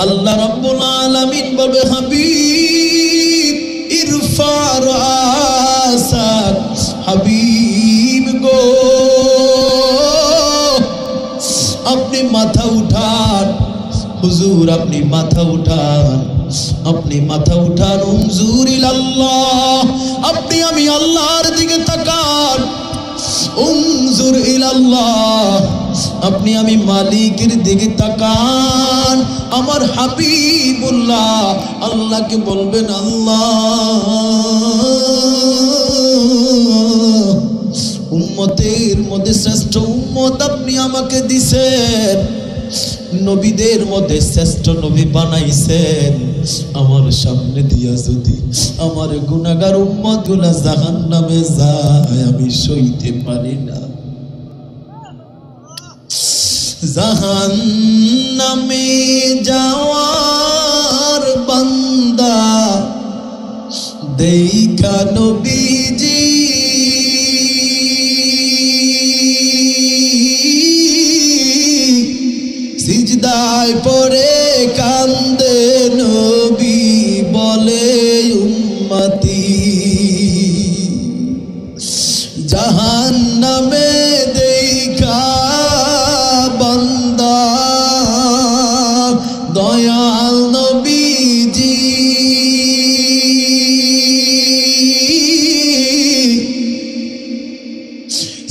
আল্লাহ রাব্বুল আলামিন বলে হাবিব ইরফা রাসাক, হাবিব গো আপনি মাথা উঠান, হুজুর আপনি মাথা উঠান, আপনি মাথা উঠান। উনজুর ইলাল্লাহ, আপনি আমি আল্লাহর দিকে তাকান। উনজুর ইলাল্লাহ, আপনি আমি মালিকের দিকে তাকান। আমার হাবিবুল্লাহ আল্লাহকে বলবেন, আল্লাহ উম্মতের মধ্যে শ্রেষ্ঠ উম্মত আপনি আমাকে দিছেন, নবীদের মধ্যে শ্রেষ্ঠ নবী বানাইছেন। আমার সামনে দিয়া যদি আমার গুনাহগার উম্মত গুলা জাহান্নামে যায়, আমি সইতে পারি না। জাহান্নামে যাওয়ার বান্দা দেখা নবীজি সিজদায় পড়ে কান্দে নবী বলে উম্মতি। জাহান্নামে দেখা বান্দা দয়াল নবীজি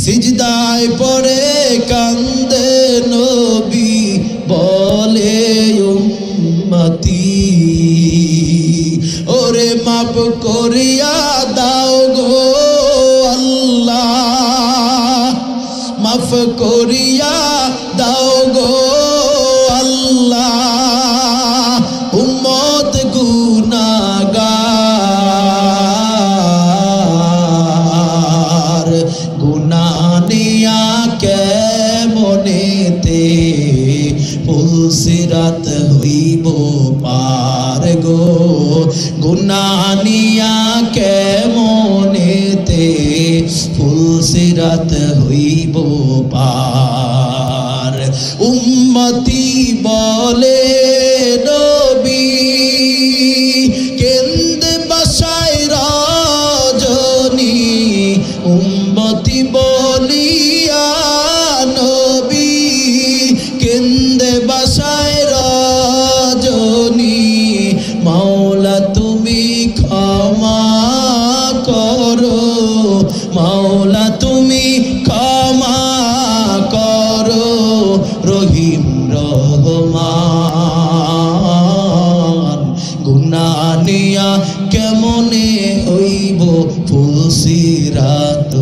সিজদায় পড়ে কান্দে নবী বলে উম্মতি। ওরে মাফ করিয়া দাও গো আল্লাহ, মাফ করিয়া দাও গো আল্লাহ, উম্মত গুনাহগার। গুনাহ নিয়া কেমনেতে পুলসিরাত হইব পার গো, গুনাহ নিয়া কেমনেতে পুলসিরাত হইব পার। উম্মতি বলে নবী কেন্দে বাসায় রজনী, উম্মতি বলিয়া নবী কেন্দে বাসায় রজনী। মাওলা তুমি ক্ষমা করো, মাওলা তুমি ক্ষমা করো, রহিম রহমান। গুনাহ নিয়া কেমনে হইব পুলসিরাত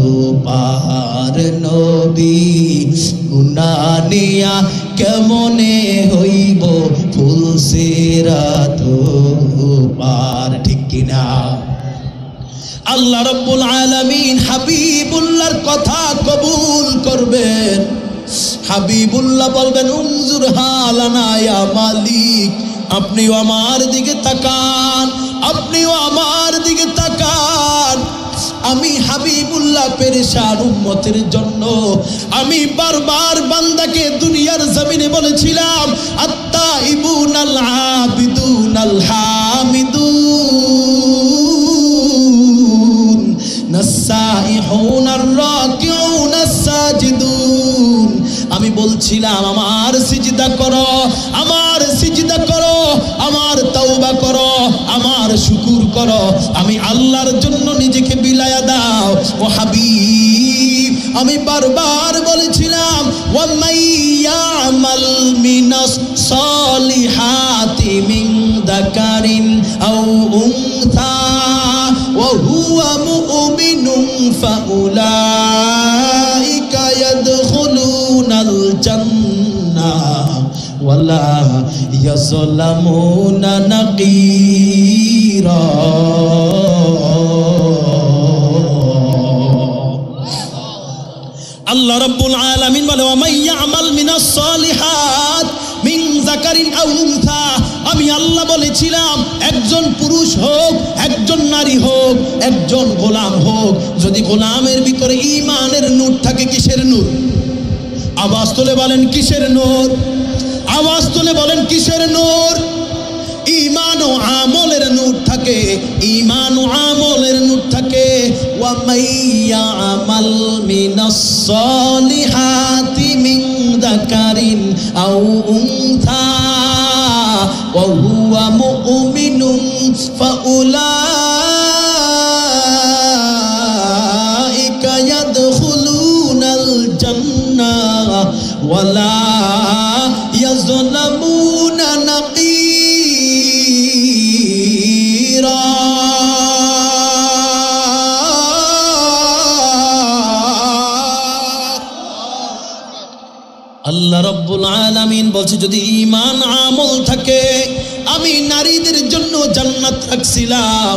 পার নবী, গুনাহ নিয়া কেমনে হইব পুলসিরাত পার। ঠিক কিনা? আল্লাহ রাব্বুল আলামিন হাবিবুল্লাহর কথা কবুল করবেন। হাবিবুল্লাহ বলবেন, উনজুর হালানা ইয়া মালিক, আপনিও আমার দিকে তাকান, আপনিও আমার দিকে তাকান। আমি হাবিবুল্লাহ পেরেশান উম্মতের জন্য আমি বারবার বান্দাকে দুনিয়ার জমিনে বলেছিলাম, আত্তাইবুনাল আবিদুনাল হামিদুন নাসাইহুনার রাকিউনাস সাজিদুন। আমি বলছিলাম আমার সিজদা করো, আমার সিজদা করো, আমার তওবা করো, আমার শুকর করো, আমি আল্লাহর জন্য নিজেকে বিলায়া দাও। ও হাবিব আমি বারবার বলেছিলাম, ওয়া মাইয়ামাল মিনাস সালিহাতি মিন যাকারিন আও উনসা ওয়া হুয়া মুমিনুন ফাউলাইকা ইয়াদখুলুনাল জান্নাহ ওয়ালা ইয়াযলামুনা নাকিরা। আল্লাহ রাব্বুল আলামিন বলে, ওয়া মাইয়ামাল মিনাস সালিহাত মিন যাকারিন আও উনসা। আমি আল্লাহ বলেছিলাম একজন পুরুষ হোক, একজন নারী হোক, একজন গোলাম হোক, যদি গোলামের ভিতরে ঈমানের নূর থাকে। কিসের নূর? আওয়াজ তুলে বলেন কিসের নূর? আওয়াজ তুলে বলেন কিসের নূর? আমলের নূর থাকে, ঈমান ও আমলের নূর থাকে। ওয়া মাইয়া আমাল মিনাস সলিহাতি মিন যাকারিন আও উনসা ওয়া হুয়া মুমিনুন ফাউলাইকা ইয়াদখুলুনাল জান্নাহ ওয়ালা ইয়াযলামুনা নাকিরা। আল্লাহ রাব্বুল আলামিন বলছে যদি ঈমান আমল থাকে, আমি নারীদের জন্য জান্নাত রাখছিলাম।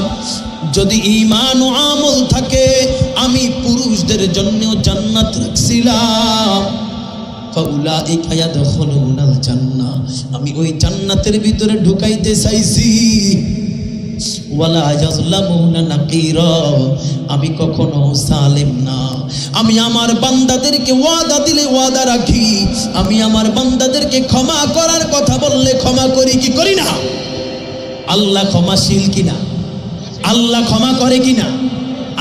যদি ঈমান ও আমল থাকে, আমি পুরুষদের জন্য জান্নাত রাখছিলাম। ফাউলাইকা ইয়াদখুলুনাল জান্নাহ, আমি ওই জান্নাতের ভিতরে ঢুকাইতে চাইছি। ওয়ালা ইয়াযলামুনা নাকিরা, আমি কখনো জালেম না। আমি আমার বান্দাদেরকে ওয়াদা দিলে ওয়াদা রাখি, আমি আমার বান্দাদেরকে ক্ষমা করার কথা বললে ক্ষমা করি কি করি না? আল্লাহ ক্ষমাশীল কিনা? আল্লাহ ক্ষমা করে কিনা?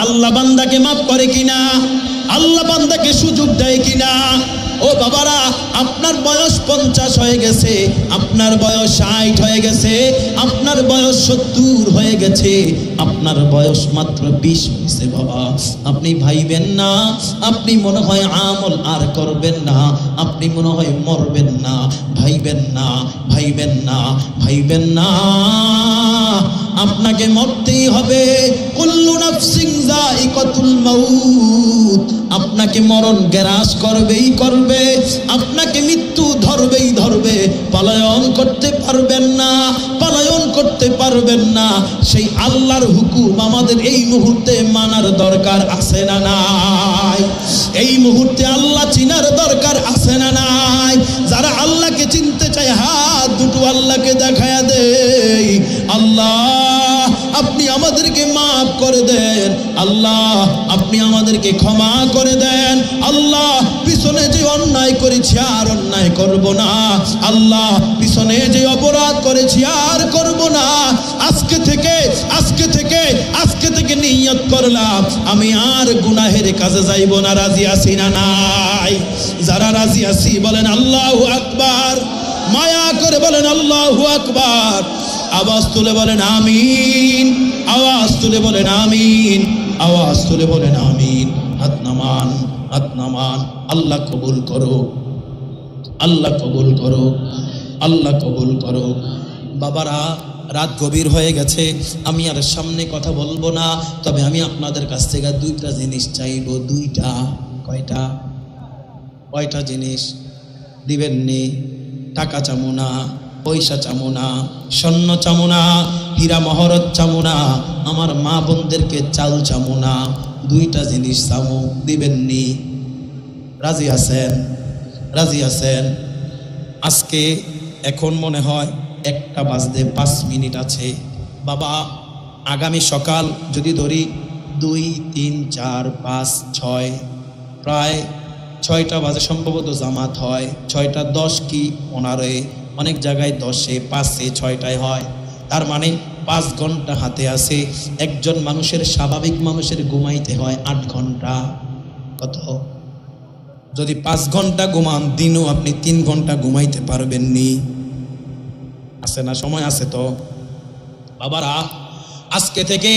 আল্লাহ বান্দাকে মাফ করে কিনা? আল্লাহ বান্দাকে সুযোগ দেয় কিনা? ও বাবারা, আপনার বয়স 50 হয়ে গেছে, আপনার বয়স 60 হয়ে গেছে, আপনার বয়স 70 হয়ে গেছে, আপনার বয়স মাত্র 20 হয়েছে। বাবা, আপনি ভাইবেন না, আপনি মনে হয় আমল আর করবেন না, আপনি মনে হয় মরবেন না। ভাইবেন না, ভাইবেন না, ভাইবেন না, আপনাকে মরতেই হবে। কুল্লু নাফসিন যায়িকাতুল মাউত, আপনাকে মরণ গ্রাস করবেই করবে, আপনাকে মৃত্যু ধরবেই ধরবে। পলায়ন করতে পারবেন না, পলায়ন করতে পারবেন না। সেই আল্লাহর হুকুম আমাদের এই মুহূর্তে মানার দরকার আছে না নাই? এই মুহূর্তে আল্লাহ চিনার দরকার আছে না নাই? যারা আল্লাহকে চিনতে চায় হাত দুটো আল্লাহকে দেখায়া দেই। আল্লাহ, আপনি আমাদেরকে মাফ করে দেন। আল্লাহ, আপনি আমাদেরকে ক্ষমা করে দেন। আল্লাহ, পিছনে যে অন্যায় করেছি আর অন্যায় করব না। আল্লাহ, পিছনে যে অপরাধ করেছি আর করব না। আজকে থেকে নিয়ত করলাম আমি আর গুনাহের কাজে যাইব না। রাজি আছি না নাই? যারা রাজি আছি বলেন আল্লাহু আকবার। মায়া করে বলেন আল্লাহু আকবার। আওয়াজ তুলে বলেন আমিন। আওয়াজ তুলে বলেন আমিন। আওয়াজ তুলে বলেন আমিন। হাত নামান, হাত নামান। আল্লাহ কবুল করো, আল্লাহ কবুল করো, আল্লাহ কবুল করো। বাবারা, রাত গভীর হয়ে গেছে, আমি আর সামনে কথা বলবো না। তবে আমি আপনাদের কাছ থেকে দুইটা জিনিস চাইবো। দুইটা। কয়টা? কয়টা জিনিস দিবেননি? টাকা চামো না, পয়সা চামো না, স্বর্ণ চামো না, হীরা মহরত চামো না, আমার মা বোনদেরকে চাল চামো না। দুইটা জিনিস চামো, দিবেননি? রাজি আছেন? রাজি আছেন? আজকে এখন মনে হয় 1টা বাজতে 5 মিনিট আছে। বাবা, আগামী সকাল যদি ধরি 2, 3, 4, 5, 6, প্রায় 6টা বাজে সম্ভবত জামাত হয়। 6টা 10 কি 15, অনেক জায়গায় 10-এ, 5-এ, 6টায় হয়। তার মানে 5 ঘন্টা হাতে আছে। একজন মানুষের, স্বাভাবিক মানুষের ঘুমাইতে হয় 8 ঘন্টা। কত? যদি 5 ঘন্টা ঘুমান, দিনও আপনি 3 ঘন্টা ঘুমাইতে পারবেননি। আছে না? সময় আছে তো? বাবারা, আজকে থেকে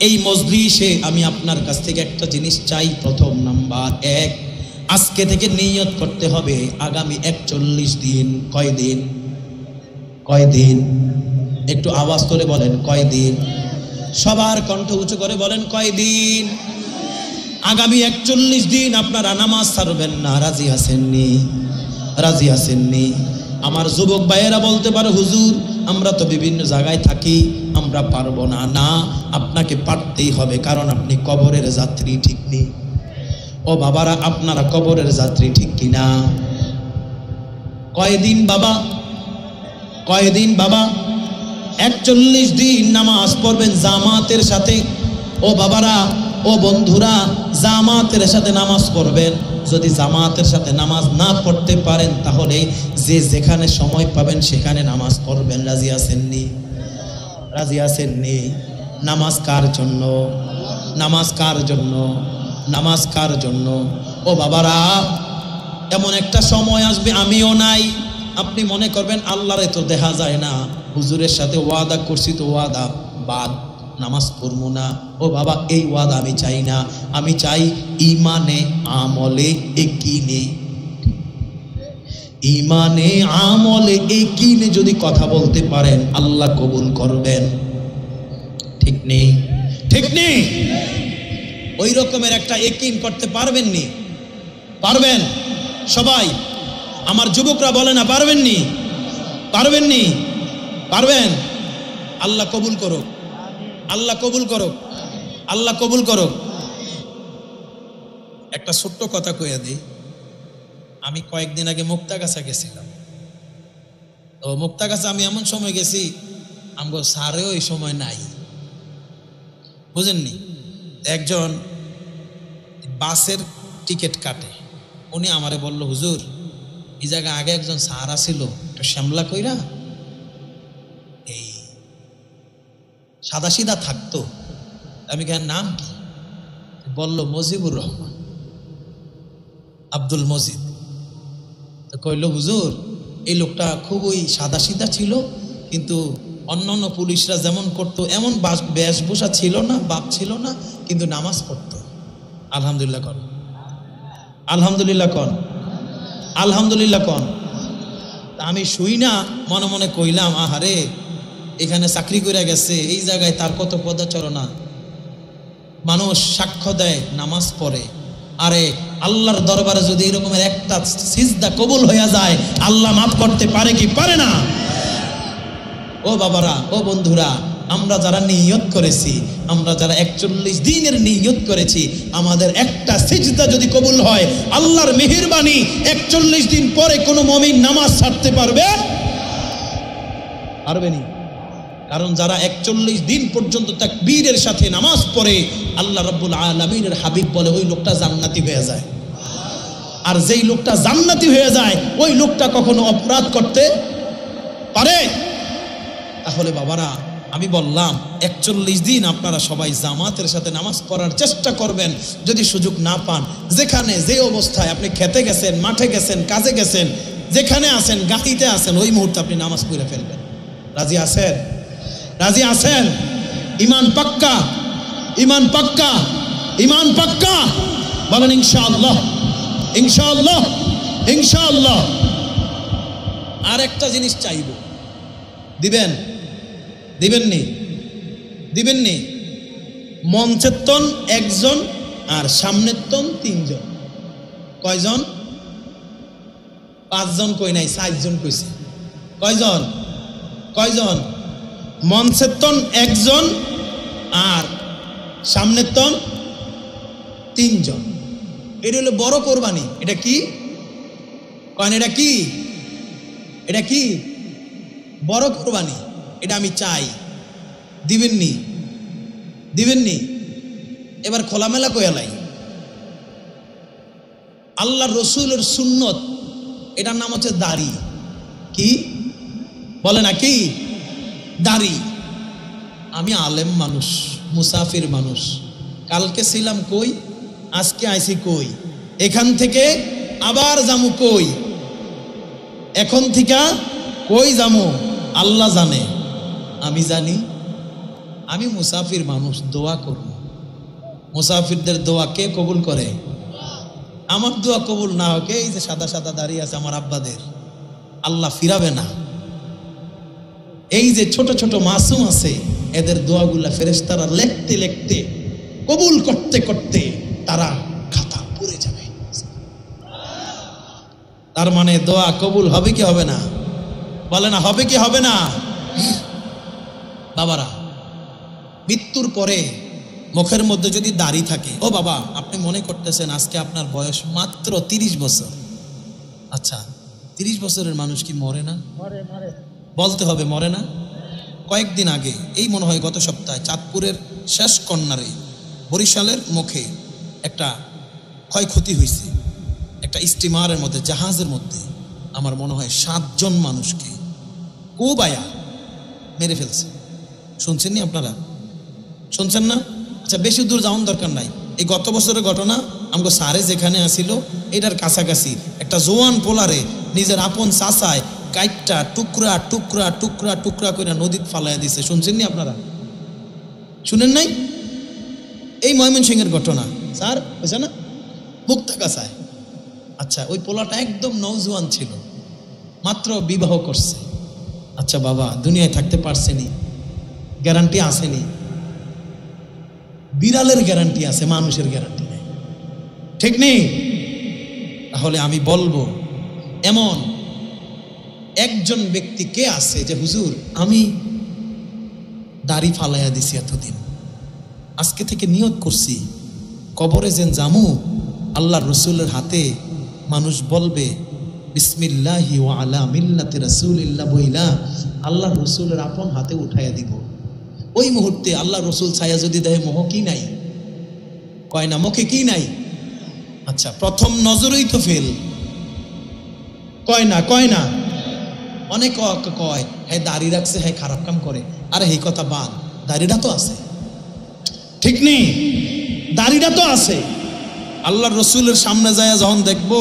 এই মজলিসে আমি আপনার কাছ থেকে একটা জিনিস চাই। প্রথম নাম্বার 1, আজকে থেকে নিয়ত করতে হবে আগামী 41 দিন। কয়দিন? কয়দিন? একটু আওয়াজ করে বলেন কয়দিন? সবার কণ্ঠ উঁচু করে বলেন কয়দিন? আগামী 41 দিন আপনারা নামাজ ছাড়বেন না। রাজি আছেননি? রাজি আছেননি? আমার যুবক ভাইয়েরা বলতে পারে হুজুর আমরা তো বিভিন্ন জায়গায় থাকি, আমরা পারবো না। না, আপনাকে পারতেই হবে, কারণ আপনি কবরের যাত্রী, ঠিক নেই? ও বাবারা, আপনারা কবরের যাত্রী, ঠিক কিনা? কয়দিন বাবা? কয়দিন বাবা? 41 দিন নামাজ পড়বেন জামাতের সাথে। ও বাবারা, ও বন্ধুরা, জামাতের সাথে নামাজ পড়বেন। যদি জামাতের সাথে নামাজ না পড়তে পারেন, তাহলে যে যেখানে সময় পাবেন সেখানে নামাজ পড়বেন। রাজি আছেননি? রাজি আছেন নি? নামাজ কার জন্য? নামাজ কার জন্য? নামাজ কার জন্য? ও বাবারা, এমন একটা সময় আসবে আমিও নাই, আপনি মনে করবেন আল্লাহরে তো দেখা যায় না, হুজুরের সাথে ওয়াদা করছি তো ওয়াদা বাদ, নামাজ পড়বো না। ও বাবা, এই ওয়াদা আমি চাই না। আমি চাই ইমানে আমলে একিনে, ইমানে আমলে একিনে যদি কথা বলতে পারেন আল্লাহ কবুল করবেন। ঠিক নেই? ঠিক নেই? ওই রকমের একটা একিন করতে পারবেন নি? পারবেন সবাই? আমার যুবকরা বলে না পারবেন নি? পারবেন নি? পারবেন? আল্লাহ কবুল করুক, আল্লাহ কবুল করুক, আল্লাহ কবুল করুক। একটা ছোট্ট কথা কইয়া দিই। আমি কয়েকদিন আগে মুক্তাগাছা গেছিলাম। তো মুক্তাগাছা আমি এমন সময় গেছি, আমগো স্যারেও এই সময় নাই, বুঝেননি? একজন বাসের টিকিট কাটে, উনি আমারে বলল, হুজুর এই জায়গায় আগে একজন স্যার আসিল, একটা শ্যামলা কইরা এই সাদা সিধা থাকতো। আমি কেন নাম কি? বলল মজিবুর রহমান, আব্দুল মজিদ। তো কইল, হুজুর এই লোকটা খুবই সাদা সিধা ছিল, কিন্তু অন্যান্য পুলিশরা যেমন করতো এমন বেশভূষা ছিল না, বাপ ছিল না, কিন্তু নামাজ পড়তো। আলহামদুলিল্লাহ কন, আলহামদুলিল্লাহ কন, আলহামদুলিল্লাহ কন। আমি শুই না, মনে মনে কইলাম, আহারে এখানে চাকরি করে গেছে, এই জায়গায় তার কত পদাচরণা, মানুষ সাক্ষ্য দেয়, নামাজ পড়ে। আরে আল্লাহর দরবারে যদি এরকমের একটা সিজদা কবুল হয়ে যায়, আল্লাহ মাফ করতে পারে কি পারে না? ও বাবারা, ও বন্ধুরা, আমরা যারা নিয়ত করেছি, আমরা যারা 41 দিনের নিয়ত করেছি, আমাদের একটা সিজদা যদি কবুল হয়, আল্লাহর মেহেরবানি 41 দিন পরে কোনো মুমিন নামাজ ছাড়তে পারবে? পারবে না। কারণ যারা 41 দিন পর্যন্ত তাকবীরের সাথে নামাজ পড়ে, আল্লাহ রাব্বুল আলামিনের হাবিব বলে ওই লোকটা জান্নাতি হয়ে যায়। আর যেই লোকটা জান্নাতি হয়ে যায়, ওই লোকটা কখনো অপরাধ করতে পারে? তাহলে বাবারা, আমি বললাম 41 দিন আপনারা সবাই জামাতের সাথে নামাজ পড়ার চেষ্টা করবেন। যদি সুযোগ না পান, যেখানে যে অবস্থায় আপনি খেতে গেছেন, মাঠে গেছেন, কাজে গেছেন, যেখানে আছেন, গাড়িতে আছেন, ওই মুহূর্তে আপনি নামাজ পড়ে ফেলবেন। রাজি আছেন? রাজি আছেন? ইমান পাক্কা, ইমান পাক্কা, ইমান পাক্কা, বলেন ইনশাআল্লাহ, ইনশাআল্লাহ, ইনশাআল্লাহ। আর একটা জিনিস চাইব, দিবেন? দিবেননি? দিবেননি? মঞ্চের তন একজন আর সামনের তন 3 জন। কয়জন? 5 জন কই নাই, 7 জন কইছে। কয়জন? কয়জন? মঞ্চের তন একজন আর সামনের তন 3 জন। এটা হলো বড় কোরবানি। এটা কি কয়? এটা কি? এটা কি? বড় কোরবানি। এটা আমি চাই। দিবেননি? দিবেননি? এবার খোলামেলা কয়ালাই, আল্লাহ রসুলের সুন্নত, এটার নাম হচ্ছে দাড়ি। কি বলে না? কি দাড়ি? আমি আলেম মানুষ, মুসাফির মানুষ, কালকে ছিলাম কই, আজকে আইছি কই, এখান থেকে আবার যামু কই, এখন থেকে কই যামু আল্লাহ জানে, আমি জানি। আমি মুসাফির মানুষ, দোয়া করব। মুসাফিরদের দোয়া কে কবুল করে? আমার দোয়া কবুল না হোক, এই যে সাদা সাদা দাঁড়িয়ে আছে আমার আব্বাদের, আল্লাহ ফিরাবে না। এই যে ছোট ছোট মাসুম আছে, এদের দোয়াগুলা ফেরেশতারা লিখতে লিখতে, কবুল করতে করতে তারা খাতা পড়ে যাবে। তার মানে দোয়া কবুল হবে কি হবে না? বলে না, হবে কি হবে না? বাবারা, মৃত্যুর পরে মুখের মধ্যে যদি দাড়ি থাকে, ও বাবা আপনি মনে করতেছেন আজকে আপনার বয়স মাত্র 30 বছর, আচ্ছা 30 বছরের মানুষ কি মরে না? বলতে হবে মরে না? কয়েকদিন আগে, এই মনে হয় গত সপ্তাহে, চাঁদপুরের শেষ কর্নারে বরিশালের মুখে একটা ক্ষয়ক্ষতি হয়েছে। একটা স্টিমারের মধ্যে, জাহাজের মধ্যে আমার মনে হয় 7 জন মানুষকে কুবায়া মেরে ফেলছে। শুনছেন নি আপনারা? শুনছেন না? আচ্ছা, বেশি দূর যাওয়ার দরকার নাই। এই গত বছরের ঘটনা, আমাকে সারে যেখানে আসিল এটার কাছাকাছি একটা জোয়ান পোলারে নিজের আপন চাচায় কাইটটা টুকরা টুকরা টুকরা টুকরা করে নদীতে ফালাইয়া দিছে। শুনছেন নি আপনারা? শুনেন নাই? এই ময়মনসিংহের ঘটনা স্যার হয়েছে না, মুক্তা কাছায়। আচ্ছা, ওই পোলাটা একদম নওজোয়ান ছিল, মাত্র বিবাহ করছে। আচ্ছা বাবা, দুনিয়ায় থাকতে পারছেনি, গ্যারান্টি আসেনি। বিড়ালের গ্যারান্টি আছে, মানুষের গ্যারান্টি নেই, ঠিক নেই? তাহলে আমি বলবো, এমন একজন ব্যক্তি কে আছে যে হুজুর আমি দাড়ি ফালাইয়া দিছি এতদিন, আজকে থেকে নিয়ত করছি কবরে যেন জামু আল্লাহর রসুলের হাতে মানুষ বলবে বিসমিল্লাহি ওয়া আলা মিল্লাতি রাসূলিল্লাহ বইলা আল্লাহর রসুলের আপন হাতে উঠাইয়া দিব। ওই মুহূর্তে আল্লাহ রসুল ছায়া যদি দেয়, মোহ কি নাই? কয় না মুখে কি নাই? আচ্ছা, প্রথম নজরেই তো ফেল, কয় না? কয় না? অনেক কয় হ্যাঁ দাড়ি রাখছে, হ্যাঁ খারাপ কাম করে। আরে এই কথা বাদ, দাড়িটা তো আছে, ঠিক নেই? দাড়িটা তো আছে। আল্লাহর রসুলের সামনে যায় যখন দেখবো,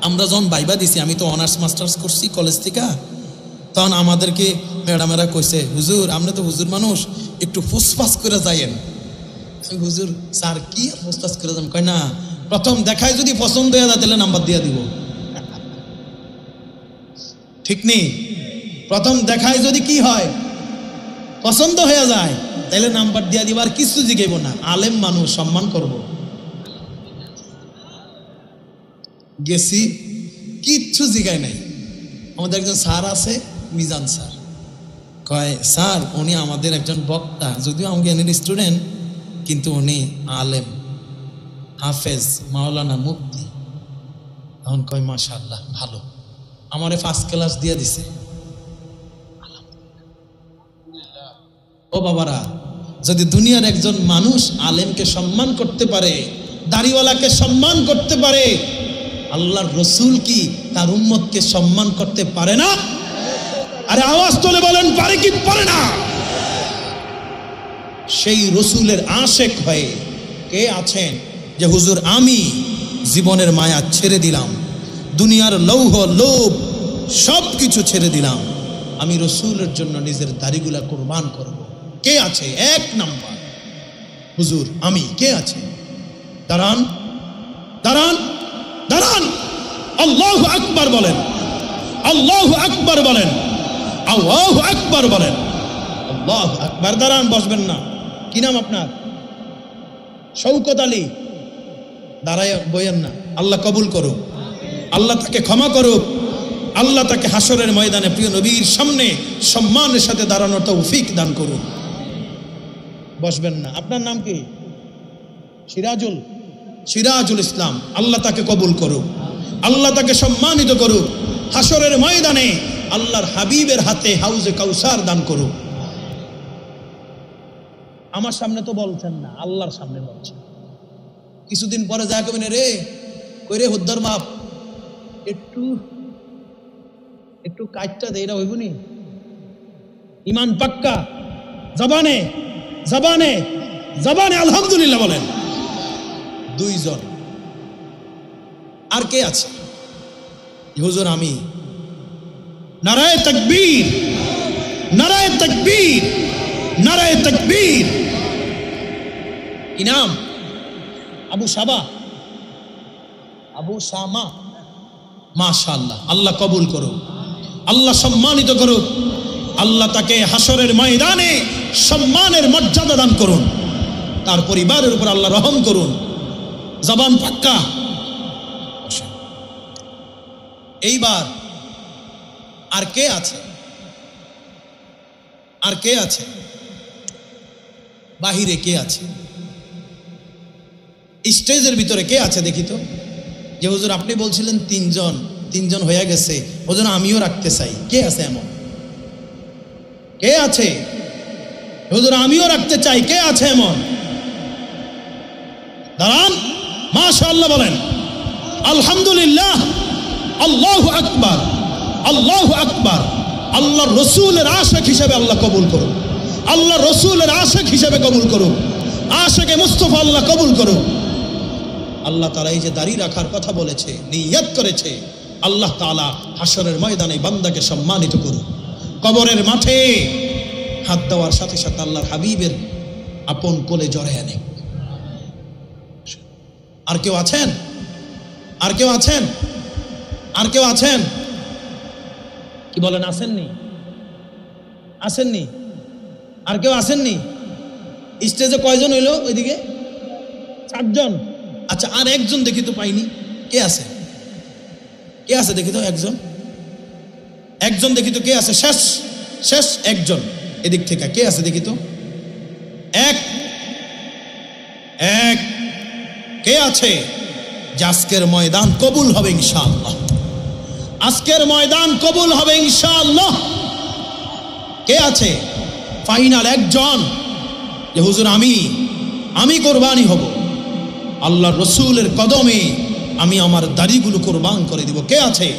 আমরা যখন ভাইবা দিছি, আমি তো অনার্স মাস্টার্স করছি কলেজ থেকে, তখন আমাদেরকে ম্যাডামেরা কইছে হুজুর আপনি তো হুজুর মানুষ, একটু ফুসফাস করে যাইয়েন। হুজুর স্যার কি ফুসফাস করে যান? কয় না, প্রথম দেখায় যদি পছন্দ হয়ে যায় তাহলে নাম্বার দিয়ে দিব, ঠিক নেই? প্রথম দেখায় যদি কি হয়, পছন্দ হয়ে যায়, তাহলে নাম্বার দিয়ে দিব, আর কিছু জিগাইব না। আলেম মানুষ, সম্মান করব। গেছি, কিচ্ছু জিগায় নাই। আমাদের একজন স্যার আছে, মিজান স্যার, কয় স্যার উনি আমাদের একজন বক্তা, যদিও আমাকে এনের স্টুডেন্ট, কিন্তু উনি আলেম, হাফেজ, মাওলানা, মুফতি। তখন কয় মাশাআল্লাহ ভালো, আমারে ফার্স্ট ক্লাস দিয়ে দিছে। ও বাবারা, যদি দুনিয়ার একজন মানুষ আলেমকে সম্মান করতে পারে, দাড়িওয়ালাকে সম্মান করতে পারে, আল্লাহর রসুল কি তার উম্মতকে সম্মান করতে পারে না? আরে আওয়াজ তোলে বলেন, পারে কি পারে না? সেই রসুলের আশেক হয়ে কে আছেন যে হুজুর আমি জীবনের মায়া ছেড়ে দিলাম, দুনিয়ার লৌহ লোভ সব কিছু ছেড়ে দিলাম, আমি রসুলের জন্য নিজের দাড়িগুলা কুরবান করব? কে আছে? এক নাম্বার হুজুর আমি। কে আছে? দাঁড়ান দাঁড়ান দাঁড়ান, আল্লাহু আকবার বলেন, আল্লাহু আকবার বলেন, আল্লাহু আকবার বলেন, আল্লাহু আকবার। দাঁড়ান, বসবেন না। কি নাম আপনার? শওকত আলী। দাঁড়ায় বইয়েন না। আল্লাহ কবুল করুক, আল্লাহ তাকে ক্ষমা করুক, আল্লাহ তাকে হাসরের ময়দানে প্রিয় নবীর সামনে সম্মানের সাথে দাঁড়ানোর তৌফিক দান করুন। বসবেন না। আপনার নাম কি? সিরাজুল, সিরাজুল ইসলাম। আল্লাহ তাকে কবুল করুক, আল্লাহ তাকে সম্মানিত করুক, হাসরের ময়দানে আল্লাহর হাবিবের হাতে হাউজে কাউসার দান করুক। আমার সামনে তো বলছেন না, আল্লাহর সামনে বলছেন। কিছুদিন পরে যা কবেন, রে কই রে হুদ্দার বাপ, একটু একটু কাজটা দেয়রা হইবনি, ইমান পাক্কা, জবানে জবানে জবানে আলহামদুলিল্লাহ বলেন। দুইজন। আর কে আছে? হুজুর আমি। নারায়ে তাকবীর, নারায়ে তাকবীর, নারায়ে তাকবীর। কি নাম? আবু সাবা, আবু শামা। মাশাআল্লাহ, আল্লাহ কবুল করুক, আল্লাহ সম্মানিত করুক, আল্লাহ তাকে হাসরের ময়দানে সম্মানের মর্যাদা দান করুন, তার পরিবারের উপর আল্লাহ রহম করুন। জবান পাক্কা। এইবার আর কে আছে? আর কে আছে? বাহিরে কে আছে? স্টেজের ভিতরে কে আছে দেখি তো। যে হুজুর আপনি বলছিলেন তিনজন, তিনজন হয়ে গেছে, ওজন আমিও রাখতে চাই। কে আছে এমন? কে আছে? হুজুর আমিও রাখতে চাই। কে আছে এমন? দাঁড়ান, মাশাআল্লাহ বলেন, আলহামদুলিল্লাহ, আল্লাহু আকবার, আল্লাহু আকবার। আল্লাহর রসুলের আশিক হিসেবে আল্লাহ কবুল করুন, আল্লাহ রসুলের আশেক হিসেবে কবুল করুক, আশেকে মুস্তফা আল্লাহ কবুল করুক। আল্লাহ তাআলা এই যে দাড়ি রাখার কথা বলেছে, নিয়ত করেছে, আল্লাহ তাআলা হাসরের ময়দানে বান্দাকে সম্মানিত করুক। কবরের মাঠে হাত দেওয়ার সাথে সাথে আল্লাহর হাবিবের আপন কোলে জড়ায় আনে। আর কেউ আছেন? আর কেউ আছেন? আর কেউ আছেন? কি বলেন, আসেননি? আসেননি? আর কেউ আসেননি? স্টেজে কয়জন হইলো ওইদিকে? 4 জন। আচ্ছা, আর একজন দেখি তো পাইনি। কে আছে? কে আছে দেখি তো? একজন দেখি তো, কে আছে? শেষ একজন এদিক থেকে কে আছে দেখি তো? এক কে আছে? যে আজকের ময়দান কবুল হবে ইনশাআল্লাহ, আজকের ময়দান কবুল হবে ইনশাআল্লাহ। কে আছে? ফাইনাল একজন, যে হুজুর আমি কোরবানি হব, আল্লাহর রসুলের কদমে আমি আমার দাড়িগুলো কোরবান করে দিব। কে আছে?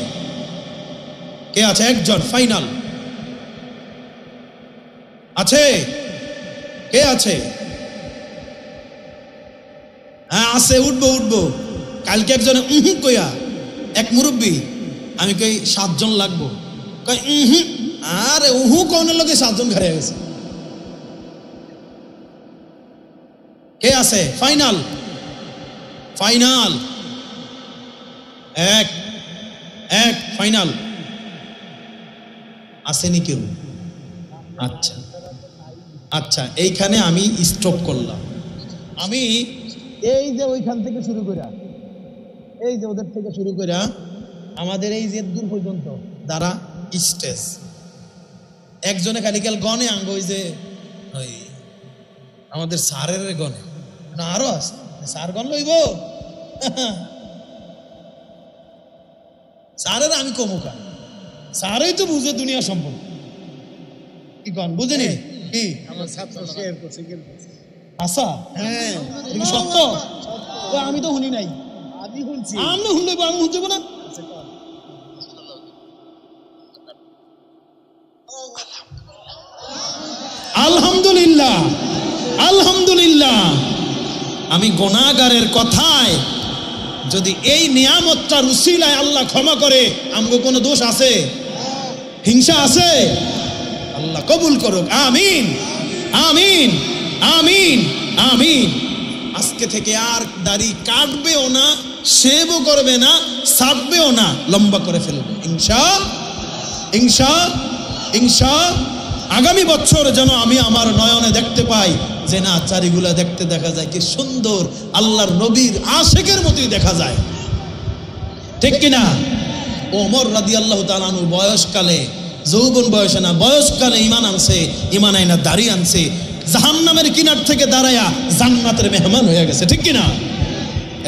কে আছে? একজন ফাইনাল আছে? কে আছে? হ্যাঁ আছে, উঠবো। কালকে একজনে কইয়া, এক মুরব্বী, আমি কই 7 জন লাগবো, কই আরে কোনের লোকে 7 জন ঘরে গেছে। কে আছে? ফাইনাল এক ফাইনাল আসেনি কেউ? আচ্ছা, এইখানে আমি স্টপ করলাম। আমি এই যে ওইখান থেকে শুরু করা, এই যে ওদের থেকে শুরু করা আমাদের এই যে দূর পর্যন্ত দ্বারা স্টেজ, একজনে খালি গেল গনে আঙ্গ, ওই যে ওই আমাদের স্যারের গনে না, আরো আছে স্যার গন লইব স্যারের আমি কমুকা, স্যারই তো বুঝে দুনিয়া সম্পর্ক। কি কন বুঝেনি? কি আমার ছাত্র শেয়ার করছে আচ্ছা, হ্যাঁ সত্য, আমি তো শুনি নাই। আমি শুনছি, আমি শুনলে আমি শুনছি না। আলহামদুলিল্লাহ, আলহামদুলিল্লাহ। আমি গুনাহগারের কথায় যদি এই নিয়ামতটার উসিলায় আল্লাহ ক্ষমা করে, আমগো কোনো দোষ আছে? হিংসা আছে? আল্লাহ কবুল করুক। আমিন, আমিন, আমিন, আমিন। আজকে থেকে আর দাড়ি কাটবেও না, শেভও করবে না, ছাড়বেও না, লম্বা করে ফেলবে ইনশা। আগামী বছর যেন আমি আমার নয়নে দেখতে পাই যে না, চারিগুলা দেখতে দেখা যায় কি সুন্দর, আল্লাহর নবীর আশেকের মতোই দেখা যায়, ঠিক কিনা? ওমর রাদিয়াল্লাহু তাআলা আনহু বয়সকালে, যৌবন বয়সে না, বয়সকালে ঈমান আনছে, ঈমান আইনা দাড়ি আনছে, জাহান্নামের কিনার থেকে দাঁড়ায়া জান্নাতের মেহমান হয়ে গেছে, ঠিক কিনা?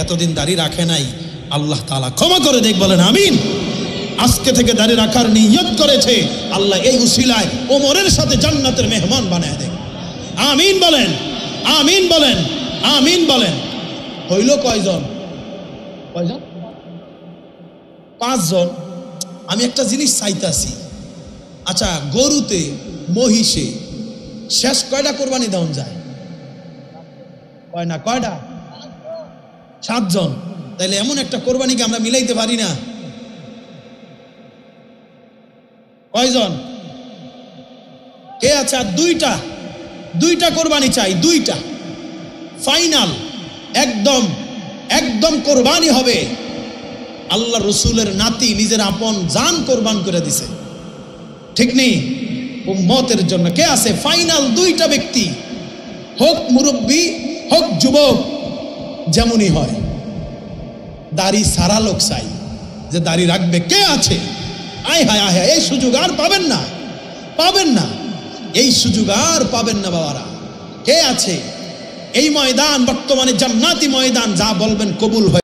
এতদিন দাড়ি রাখে নাই, আল্লাহ তাআলা ক্ষমা করে দেখ, বলেন আমিন। আজকে থেকে দাড়ি রাখার নিয়ত করেছে, আল্লাহ এই উসিলায় ওমরের সাথে জান্নাতের মেহমান বানায় দেখ। আমিন বলেন, আমিন বলেন, আমিন বলেন। হইল কয়জন? 5 জন। আমি একটা জিনিস চাইতাছি, আচ্ছা গরুতে, মহিষে শেষ কয়টা কোরবানি দেওয়া যায়? কয়টা? 7 জন। তাইলে এমন একটা কোরবানিকে আমরা মিলাইতে পারি না? কয়জন? কে আছে? আর দুইটা কোরবানি চাই, 2টা ফাইনাল, একদম কোরবানি হবে। আল্লাহ রসুলের নাতি নিজের আপন জান কোরবান করে দিছে, ঠিক নেই? উম্মতের জন্য কে আছে? ফাইনাল 2টা ব্যক্তি, হোক মুরব্বী হোক যুবক, যেমনই হয়। দাড়ি সারা লোক চাই, যে দাড়ি রাখবে। কে আছে? আয় হায় আয়, এই সুযোগ আর পাবেন না, এই সুযোগ আর পাবেন না বাবারা। কে আছে? এই ময়দান বর্তমানে জান্নাতি ময়দান, যা বলবেন কবুল হয়।